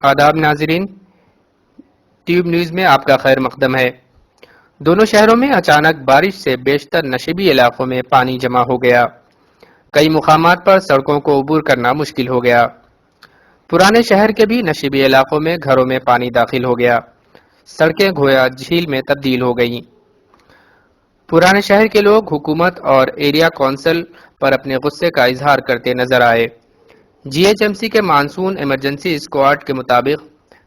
आदाब नाजरीन, tube news में आपका खैर मकदम है। दोनों शहरों में अचानक बारिश से बेशतर नशीबी इलाकों में पानी जमा हो गया। कई मुकामात पर सड़कों को अबूर करना मुश्किल हो गया। पुराने शहर के भी नशीबी इलाकों में घरों में पानी दाखिल हो गया। सड़कें गोया झील में तब्दील हो गईं। पुराने शहर के लोग हुकूमत और एरिया कौंसिल पर अपने गुस्से का इजहार करते नजर आए। जीएचएमसी के मानसून इमरजेंसी स्क्वाड के मुताबिक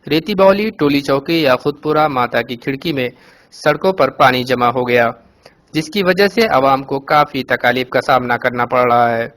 रेती बौली, टोली चौकी या खुदपुरा माता की खिड़की में सड़कों पर पानी जमा हो गया, जिसकी वजह से आवाम को काफी तकालीफ का सामना करना पड़ रहा है।